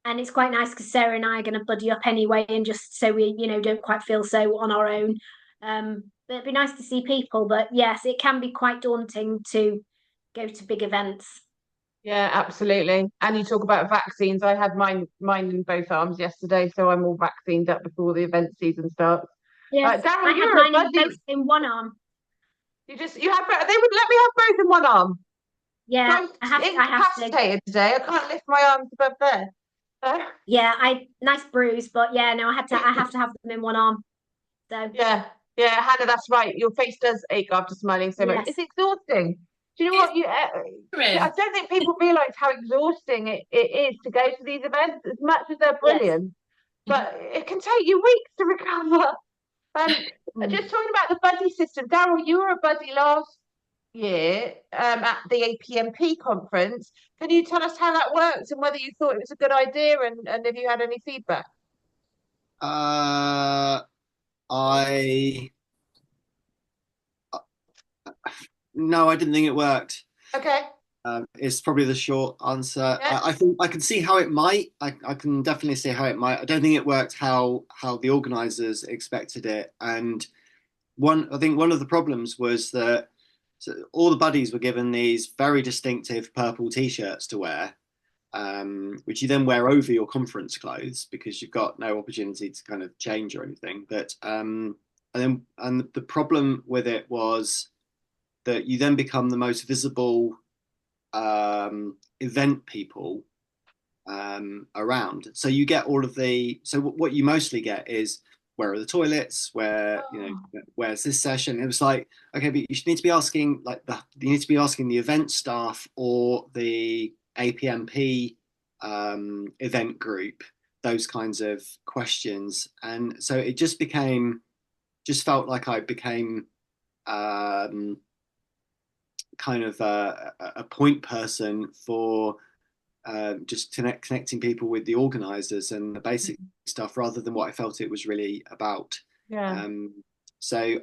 [SPEAKER 6] And it's quite nice because Sarah and I are going to buddy up anyway, and just so we, don't quite feel so on our own. But it'd be nice to see people. But yes, it can be quite daunting to go to big events.
[SPEAKER 1] Yeah, absolutely. And you talk about vaccines. I had mine in both arms yesterday, so I'm all vaccinated up before the event season starts.
[SPEAKER 6] Yes,
[SPEAKER 1] Daryl,
[SPEAKER 6] I
[SPEAKER 1] you're
[SPEAKER 6] had
[SPEAKER 1] a
[SPEAKER 6] mine
[SPEAKER 1] buddy.
[SPEAKER 6] in one arm.
[SPEAKER 1] You have they would let me have both in one arm.
[SPEAKER 6] Yeah,
[SPEAKER 1] So I'm incapacitated today. I can't lift my arms above there.
[SPEAKER 6] Yeah, nice bruise, but yeah, no, I have to have them in one arm. So
[SPEAKER 1] yeah, Hannah, that's right. Your face does ache after smiling so much. It's exhausting. Do you know what? I don't think people realise how exhausting it is to go to these events. As much as they're brilliant, but it can take you weeks to recover. Just talking about the buddy system, Daryl, you were a buddy last year at the APMP conference. Can you tell us how that works and whether you thought it was a good idea and if you had any feedback?
[SPEAKER 2] Uh, I no, I didn't think it worked.
[SPEAKER 1] Okay.
[SPEAKER 2] It's probably the short answer.
[SPEAKER 1] Yeah.
[SPEAKER 2] I can see how it might. I can definitely see how it might. I don't think it worked how the organisers expected it. And I think one of the problems was that all the buddies were given these very distinctive purple t-shirts to wear, which you then wear over your conference clothes because you've got no opportunity to kind of change or anything. But and the problem with it was that you then become the most visible event people around. So you get all of so what you mostly get is where are the toilets? Where's this session? It was like, okay, but you need to be asking you need to be asking the event staff or the APMP event group those kinds of questions, and so it just felt like I became kind of a point person for just connecting people with the organisers and the basic stuff rather than what I felt it was really about.
[SPEAKER 1] Yeah.
[SPEAKER 2] So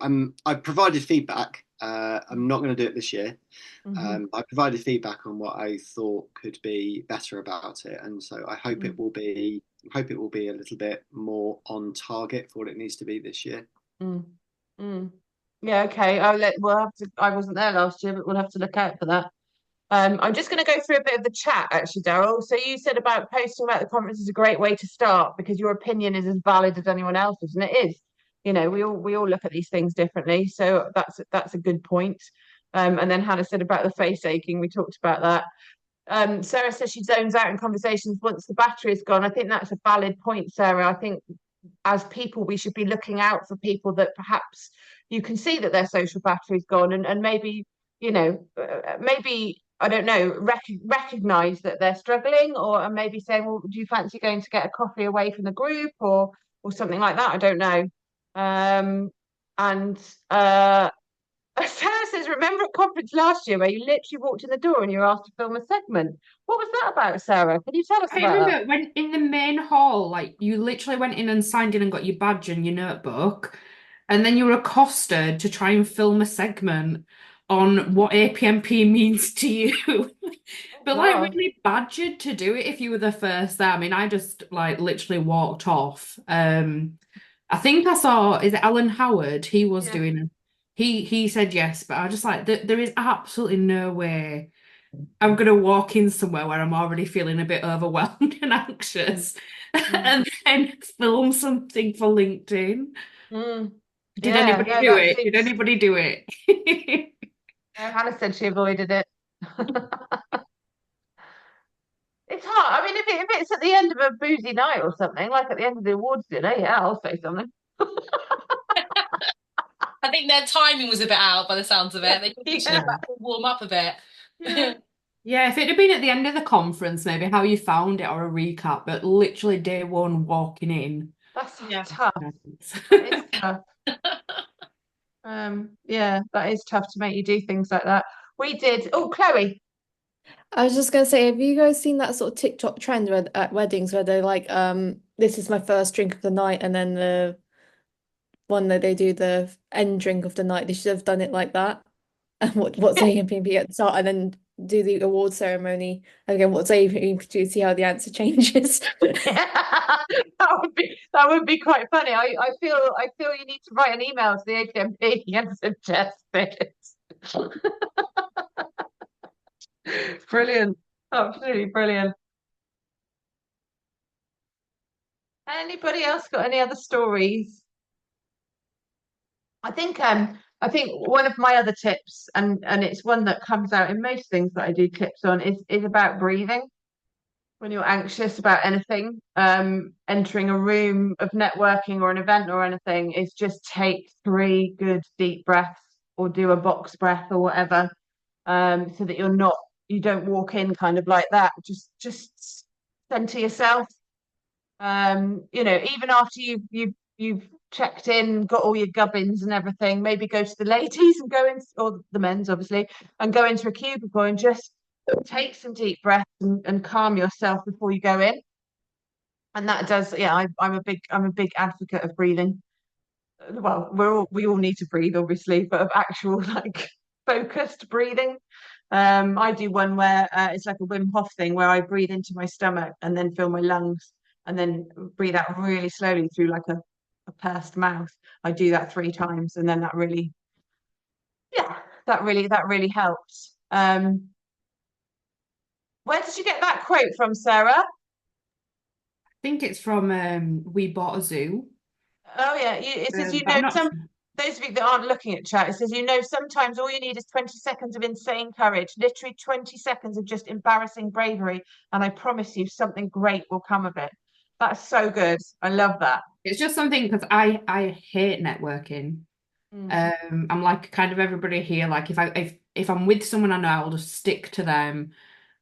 [SPEAKER 2] I provided feedback. I'm not going to do it this year. I provided feedback on what I thought could be better about it, and so I hope it will be. I hope it will be a little bit more on target for what it needs to be this year.
[SPEAKER 1] Yeah, okay. We'll have to. I wasn't there last year, but we'll have to look out for that. I'm just going to go through a bit of the chat, actually, Daryl. So you said about posting about the conference is a great way to start because your opinion is as valid as anyone else's, and it is. You know, we all look at these things differently, so that's a good point. And then Hannah said about the face aching. We talked about that. Sarah says she zones out in conversations once the battery is gone. I think that's a valid point, Sarah. I think as people, we should be looking out for people that perhaps you can see that their social battery's gone and maybe, maybe, I don't know, recognize that they're struggling or maybe saying, well, do you fancy going to get a coffee away from the group or something like that? I don't know. And Sarah says, remember at conference last year where you literally walked in the door and you were asked to film a segment? What was that about, Sarah? Can you tell us
[SPEAKER 7] I
[SPEAKER 1] about
[SPEAKER 7] remember
[SPEAKER 1] that?
[SPEAKER 7] when in the main hall, like you literally went in and signed in and got your badge and your notebook, and then you were accosted to try and film a segment on what APMP means to you. But like
[SPEAKER 1] God.
[SPEAKER 7] really badgered to do it if you were the first there. I mean, I just like literally walked off. I think I saw, is it Alan Howard? He was doing it. He said yes, but I just like there is absolutely no way I'm gonna walk in somewhere where I'm already feeling a bit overwhelmed and anxious and then film something for LinkedIn. Did anybody do it? Did anybody do it?
[SPEAKER 1] Hannah said she avoided it. It's hard. I mean, if it's at the end of a boozy night or something, like at the end of the awards dinner, yeah, I'll say something.
[SPEAKER 3] I think their timing was a bit out by the sounds of it. They should have warm up a bit.
[SPEAKER 7] Yeah, if it had been at the end of the conference, maybe how you found it or a recap, but literally day one walking in.
[SPEAKER 1] That's tough. That is tough. Yeah, that is tough to make you do things like that. We did. Oh, Chloe.
[SPEAKER 5] I was just gonna say, have you guys seen that sort of TikTok trend where at weddings where they're like, this is my first drink of the night, and then the one that they do the end drink of the night, they should have done it like that. And what's APMP at the start, and then do the award ceremony. And again, what's APMP to see how the answer changes.
[SPEAKER 1] That would be quite funny. I feel you need to write an email to the APMP and suggest it. Brilliant. Absolutely brilliant. Anybody else got any other stories? I think one of my other tips, and it's one that comes out in most things that I do tips on, is about breathing. When you're anxious about anything, entering a room of networking or an event or anything, is just take 3 good deep breaths or do a box breath or whatever, so that you don't walk in kind of like that. Just center yourself. Even after you've checked in, got all your gubbins and everything, maybe go to the ladies and go in, or the men's obviously, and go into a cubicle and just take some deep breaths and calm yourself before you go in. And that does, yeah, I'm a big advocate of breathing. Well, we all need to breathe, obviously, but of actual like focused breathing. I do one where it's like a Wim Hof thing where I breathe into my stomach and then fill my lungs and then breathe out really slowly through like a pursed mouth. I do that 3 times and then yeah, that really helps. Where did you get that quote from, Sarah?
[SPEAKER 7] I think it's from We Bought a Zoo.
[SPEAKER 1] Oh yeah, it says
[SPEAKER 7] Sure.
[SPEAKER 1] those of you that aren't looking at chat, it says sometimes all you need is 20 seconds of insane courage, literally 20 seconds of just embarrassing bravery, and I promise you something great will come of it. That's so good. I love that.
[SPEAKER 7] It's just something because I hate networking. I'm like kind of everybody here. Like if I'm with someone I know, I'll just stick to them.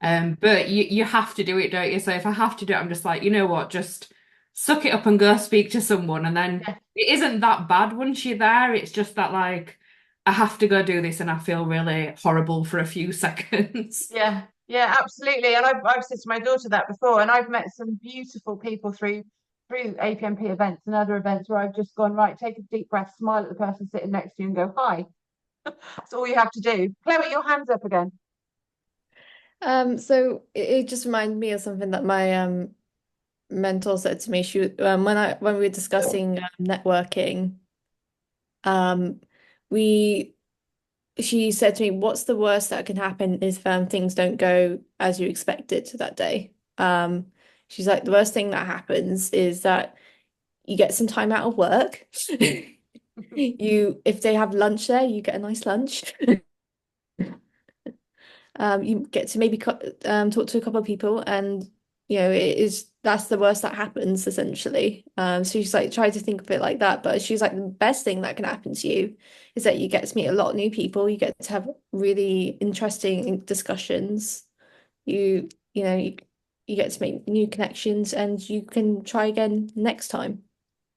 [SPEAKER 7] But you have to do it, don't you? So if I have to do it, I'm just like, you know what, just suck it up and go speak to someone. And then
[SPEAKER 1] Yeah.
[SPEAKER 7] it isn't that bad once you're there. It's just that like I have to go do this and I feel really horrible for a few seconds.
[SPEAKER 1] Yeah, yeah, absolutely. And I've said to my daughter that before, and I've met some beautiful people through APMP events and other events where I've just gone, right, take a deep breath, smile at the person sitting next to you and go, hi. That's all you have to do. Chloe, your hand's up again.
[SPEAKER 5] So it just reminded me of something that my mentor said to me. When we were discussing networking, um, we she said to me, "What's the worst that can happen if things don't go as you expected that day?" She's like, "The worst thing that happens is that you get some time out of work. If they have lunch there, you get a nice lunch." You get to maybe talk to a couple of people, and that's the worst that happens essentially. So she's like, try to think of it like that. But she's like, the best thing that can happen to you is that you get to meet a lot of new people. You get to have really interesting discussions. You get to make new connections, and you can try again next time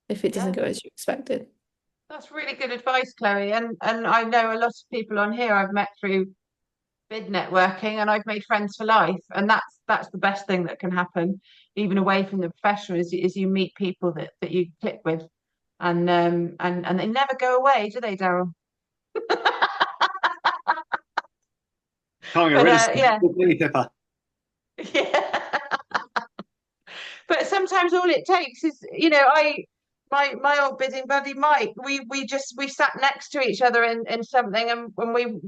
[SPEAKER 5] if it doesn't
[SPEAKER 1] Yeah,
[SPEAKER 5] go as you expected.
[SPEAKER 1] that's really good advice, Chloe. And I know a lot of people on here I've met through bid networking, and I've made friends for life. And that's the best thing that can happen, even away from the professional, is you meet people that you click with, and they never go away, do they, Daryl?
[SPEAKER 2] Can't get
[SPEAKER 1] But
[SPEAKER 2] rid of
[SPEAKER 1] yeah,
[SPEAKER 2] Pippa.
[SPEAKER 1] yeah. But sometimes all it takes is, my old bidding buddy Mike, we sat next to each other in something, and when we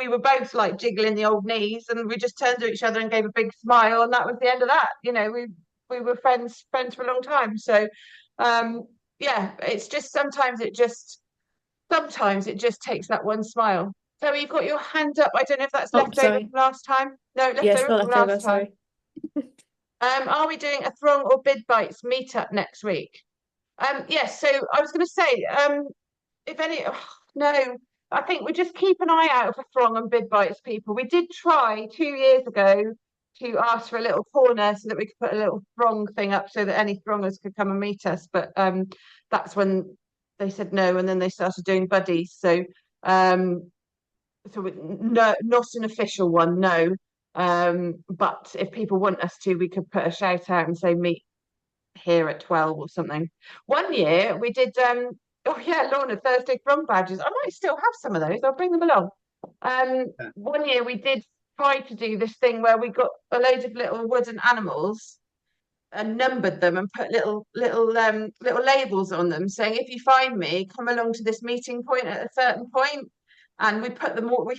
[SPEAKER 1] were both like jiggling the old knees, and we just turned to each other and gave a big smile, and that was the end of that. We were friends for a long time. So yeah, it's just sometimes it just takes that one smile. So you've got your hand up. I don't know if that's
[SPEAKER 5] Oh,
[SPEAKER 1] left over
[SPEAKER 5] sorry.
[SPEAKER 1] from last time. No, left
[SPEAKER 5] Yeah,
[SPEAKER 1] over
[SPEAKER 5] still
[SPEAKER 1] from
[SPEAKER 5] left over,
[SPEAKER 1] last time.
[SPEAKER 5] sorry.
[SPEAKER 1] Are we doing a Throng or Bid Bites meetup next week? Yes, so I was going to say, if any, no, I think we just keep an eye out for Throng and Bid Bites people. We did try 2 years ago to ask for a little corner so that we could put a little Throng thing up so that any Throngers could come and meet us. But that's when they said no, and then they started doing buddies. Um, no, not an official one, no. But if people want us to, we could put a shout out and say meet here at 12 or something. One year we did oh yeah, Lorna, Thursday From badges. I might still have some of those. I'll bring them along. One year we did try to do this thing where we got a load of little wooden animals and numbered them and put little labels on them saying, if you find me, come along to this meeting point at a certain point. And we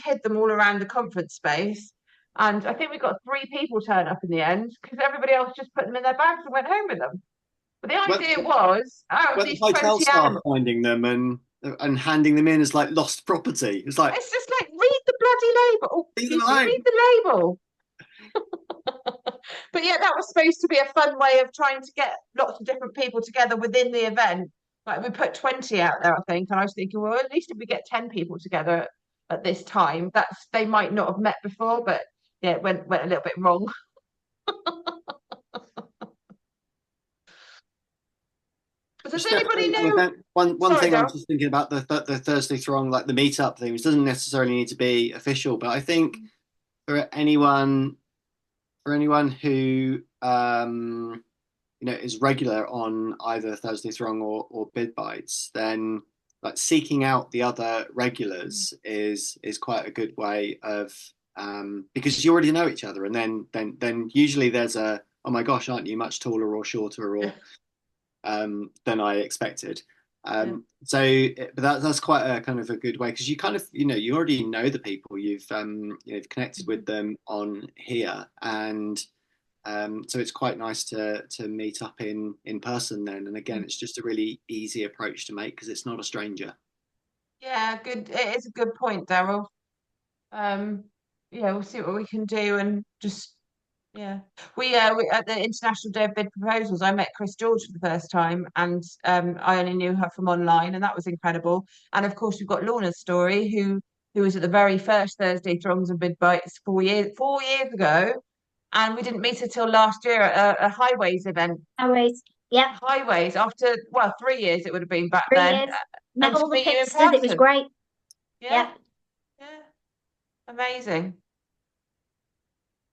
[SPEAKER 1] hid them all around the conference space. And I think we got 3 people turn up in the end because everybody else just put them in their bags and went home with them. But the idea was, out of
[SPEAKER 2] When the
[SPEAKER 1] these
[SPEAKER 2] hotel
[SPEAKER 1] 20
[SPEAKER 2] staff
[SPEAKER 1] animals,
[SPEAKER 2] finding them and handing them in as like lost property. It's like,
[SPEAKER 1] it's just like, read the bloody label. Oh,
[SPEAKER 2] leave them
[SPEAKER 1] excuse me,
[SPEAKER 2] alone.
[SPEAKER 1] read the label. But yeah, that was supposed to be a fun way of trying to get lots of different people together within the event. Like we put 20 out there, I think, and I was thinking, well, at least if we get 10 people together at this time, they might not have met before, but yeah, it went a little bit wrong. Does anybody know?
[SPEAKER 2] One
[SPEAKER 1] Sorry,
[SPEAKER 2] thing I
[SPEAKER 1] Daryl.
[SPEAKER 2] was just thinking about the Thursday Throng, like the meetup thing, which doesn't necessarily need to be official, but I think for anyone who is regular on either Thursday Throng or Bid Bites, then like seeking out the other regulars is quite a good way of because you already know each other, and then usually there's a, oh my gosh, aren't you much taller or shorter or than I expected. But that's quite a kind of a good way, because you kind of you already know the people, you've connected with them on here, and so it's quite nice to meet up in person then. And again, it's just a really easy approach to make because it's not a stranger.
[SPEAKER 1] Yeah, good. It is a good point, Daryl. Yeah, we'll see what we can do, and just we at the International Day of Bid Proposals, I met Chris George for the first time, and I only knew her from online, and that was incredible. And of course, we've got Lorna's story, who was at the very first Thursday Throngs and Bid Bites 4 years ago, and we didn't meet her till last year at a Highways event.
[SPEAKER 6] Highways, yeah.
[SPEAKER 1] Highways after 3 years it would have been back
[SPEAKER 6] 3
[SPEAKER 1] then.
[SPEAKER 6] years. Met
[SPEAKER 1] And to
[SPEAKER 6] all the
[SPEAKER 1] meet you in
[SPEAKER 6] pixsters. It was
[SPEAKER 1] person.
[SPEAKER 6] great.
[SPEAKER 1] Yeah,
[SPEAKER 6] Yeah.
[SPEAKER 1] Amazing.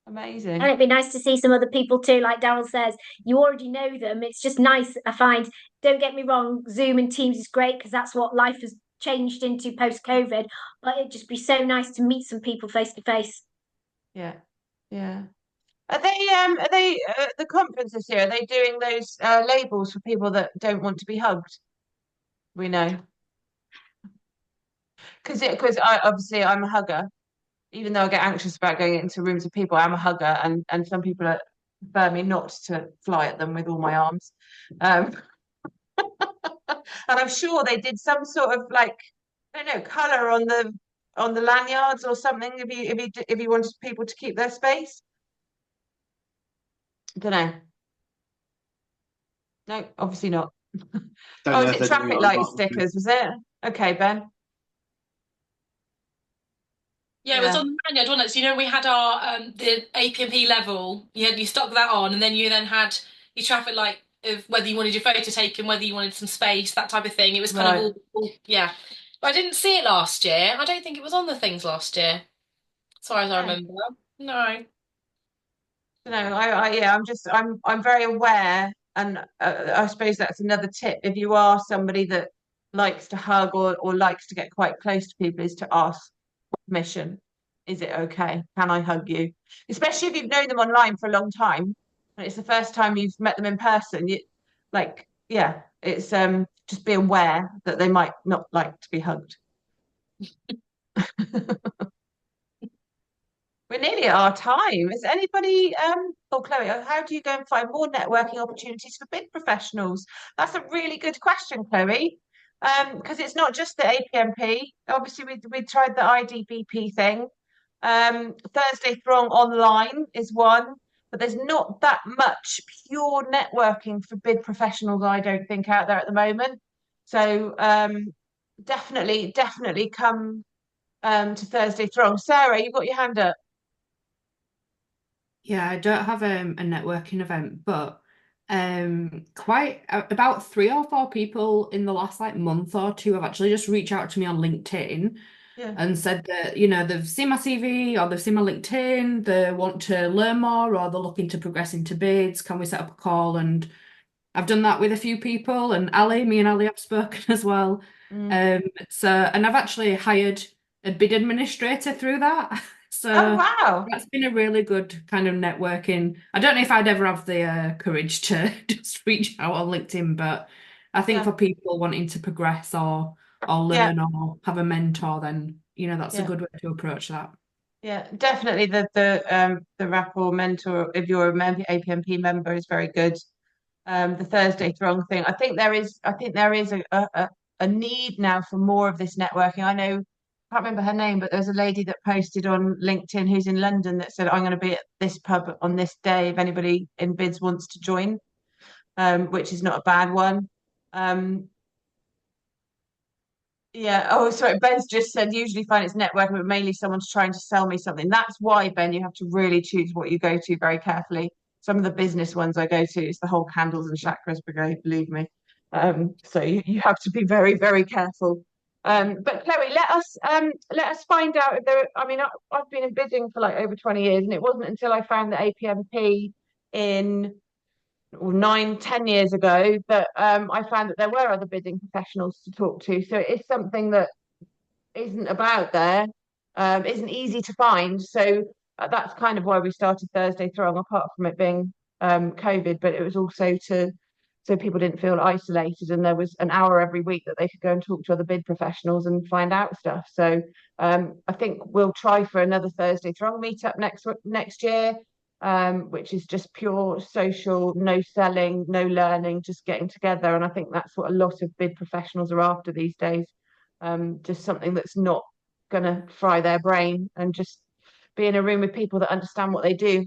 [SPEAKER 6] And it'd be nice to see some other people too. Like Daryl says, you already know them. It's just nice. I find, don't get me wrong, Zoom and Teams is great because that's what life has changed into post-COVID. But it'd just be so nice to meet some people face to face.
[SPEAKER 1] Yeah, yeah. Are they the conference this year? Are they doing those labels for people that don't want to be hugged? We know because I'm a hugger, even though I get anxious about going into rooms of people. I'm a hugger, and some people prefer me not to fly at them with all my arms. Um, and I'm sure they did some sort of like, I don't know, color on the lanyards or something if you wanted people to keep their space. I don't know. No, obviously not.
[SPEAKER 2] Don't know
[SPEAKER 1] Is
[SPEAKER 2] if
[SPEAKER 1] it
[SPEAKER 2] they're doing
[SPEAKER 1] traffic
[SPEAKER 2] it on
[SPEAKER 1] light
[SPEAKER 2] Barton.
[SPEAKER 1] stickers, was it? Okay, Ben.
[SPEAKER 3] Yeah, it was on the lanyard, wasn't it? So we had our the APMP level. You stuck that on, and then you had your traffic light of whether you wanted your photo taken, whether you wanted some space, that type of thing. It was kind of all yeah. But I didn't see it last year. I don't think it was on the things last year, as far as I remember. No.
[SPEAKER 1] No, I'm very aware, and I suppose that's another tip. If you are somebody that likes to hug or likes to get quite close to people, is to ask permission. Is it okay? Can I hug you? Especially if you've known them online for a long time, and it's the first time you've met them in person. It's just be aware that they might not like to be hugged. We're nearly at our time. Is anybody, Chloe, how do you go and find more networking opportunities for bid professionals? That's a really good question, Chloe. Because it's not just the APMP. Obviously, we tried the IDBP thing. Thursday Throng online is one, but there's not that much pure networking for bid professionals, I don't think, out there at the moment. So definitely come to Thursday Throng. Sarah, you've got your hand up.
[SPEAKER 7] Yeah, I don't have a networking event, but quite about 3 or 4 people in the last month or two have actually just reached out to me on LinkedIn and said that they've seen my CV or they've seen my LinkedIn, they want to learn more, or they're looking to progress into bids. Can we set up a call? And I've done that with a few people, and me and Ali have spoken as well. And I've actually hired a bid administrator through that. So
[SPEAKER 1] wow,
[SPEAKER 7] that's been a really good kind of networking. I don't know if I'd ever have the courage to just reach out on LinkedIn, but I think for people wanting to progress or learn or have a mentor, then that's a good way to approach that.
[SPEAKER 1] Yeah, definitely the rapport mentor, if you're a APMP member, is very good. The Thursday Throng thing. I think there is a need now for more of this networking. I know, I can't remember her name, but there's a lady that posted on LinkedIn who's in London that said, I'm going to be at this pub on this day if anybody in bids wants to join, which is not a bad one. Yeah. Oh, sorry. Ben's just said usually find it's networking, but mainly someone's trying to sell me something. That's why, Ben, you have to really choose what you go to very carefully. Some of the business ones I go to, it's the whole candles and chakras brigade, believe me. So you have to be very, very careful. But Chloe, let us find out if there. I mean, I've been in bidding for like over 20 years, and it wasn't until I found the APMP in 9, 10 years ago that I found that there were other bidding professionals to talk to. So it is something that isn't about there, isn't easy to find. So that's kind of why we started Thursday Throng, apart from it being COVID, but it was also to so people didn't feel isolated, and there was an hour every week that they could go and talk to other bid professionals and find out stuff. So I think we'll try for another Thursday Throng meetup next year, which is just pure social, no selling, no learning, just getting together. And I think that's what a lot of bid professionals are after these days. Just something that's not going to fry their brain, and just be in a room with people that understand what they do.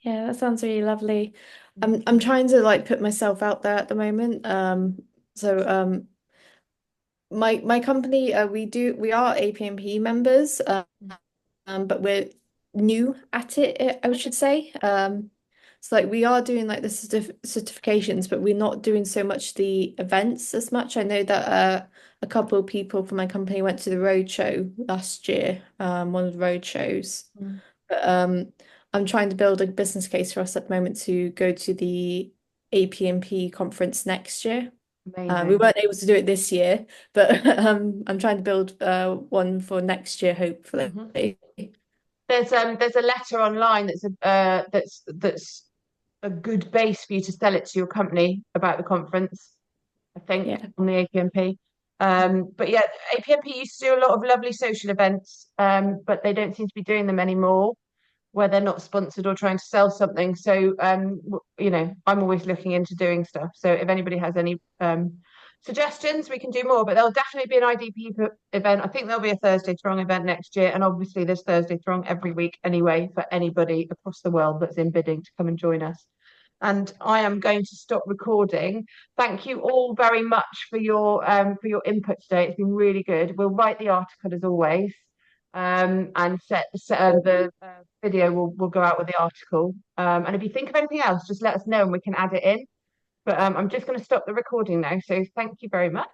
[SPEAKER 5] Yeah, that sounds really lovely. I'm trying to like put myself out there at the moment. So my company we are APMP members, but we're new at it, I should say. So like we are doing like the certifications, but we're not doing so much the events as much. I know that a couple of people from my company went to the roadshow last year, one of the road shows. But I'm trying to build a business case for us at the moment to go to the APMP conference next year. We weren't able to do it this year, but I'm trying to build one for next year, hopefully.
[SPEAKER 1] There's a letter online that's a good base for you to sell it to your company about the conference, I think, on the APMP. But yeah, APMP used to do a lot of lovely social events, but they don't seem to be doing them anymore, where they're not sponsored or trying to sell something. So, I'm always looking into doing stuff. So if anybody has any suggestions, we can do more. But there'll definitely be an IDP event. I think there'll be a Thursday Throng event next year. And obviously there's Thursday Throng every week anyway for anybody across the world that's in bidding to come and join us. And I am going to stop recording. Thank you all very much for your input today. It's been really good. We'll write the article as always. And the video will go out with the article. And if you think of anything else, just let us know and we can add it in. But I'm just going to stop the recording now. So thank you very much.